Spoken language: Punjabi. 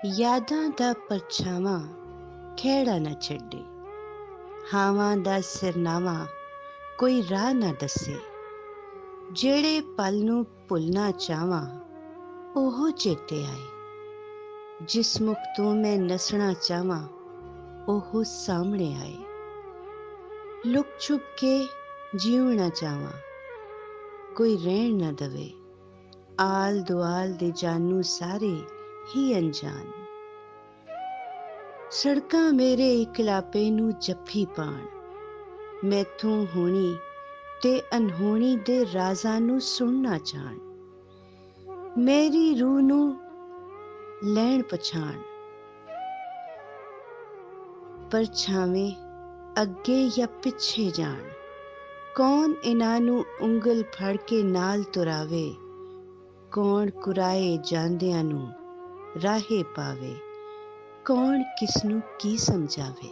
ਯਾਦਾਂ ਦਾ ਪਰਛਾਵਾਂ ਖਹਿੜਾ ਨਾ ਛੱਡੇ, ਹਾਵਾਂ ਦਾ ਸਿਰਨਾਵਾ ਕੋਈ ਰਾਹ ਨਾ ਦੱਸੇ। ਜਿਹੜੇ ਪਲ ਨੂੰ ਭੁੱਲਣਾ ਚਾਹਵਾਂ ਉਹ ਚੇਤੇ ਆਏ, ਜਿਸ ਮੁਖ ਤੋਂ ਮੈਂ ਨੱਸਣਾ ਚਾਹਵਾਂ ਉਹ ਸਾਹਮਣੇ ਆਏ। ਲੁਕ ਛੁਪ ਕੇ ਜਿਉਣਾ ਚਾਹਵਾਂ ਕੋਈ ਰਹਿਣ ਨਾ ਦਵੇ, ਆਲ ਦੁਆਲ ਦੇ ਜਾਨੂ ਸਾਰੇ ਹੀ ਅਣਜਾਣ। ਸੜਕਾਂ ਮੇਰੇ ਇਕਲਾਪੇ ਨੂੰ ਜੱਫੀ ਪਾਣ, ਮੈਥੋਂ ਹੋਣੀ ਤੇ ਅਨਹੋਣੀ ਦੇ ਰਾਜ਼ਾਂ ਨੂੰ ਸੁਣਨਾ ਚਾਹਣ। ਮੇਰੀ ਰੂਹ ਨੂੰ ਲੈਣ ਪਛਾਣ, ਪਰਛਾਵੇਂ ਅੱਗੇ ਜਾਂ ਪਿੱਛੇ ਜਾਣ। ਕੌਣ ਇਹਨਾਂ ਨੂੰ ਉਂਗਲ ਫੜ ਕੇ ਨਾਲ ਤੁਰਾਵੇ, ਕੌਣ ਕੁਰਾਏ ਜਾਂਦਿਆਂ ਨੂੰ ਰਾਹੇ ਪਾਵੇ, ਕੌਣ ਕਿਸ ਨੂੰ ਕੀ ਸਮਝਾਵੇ।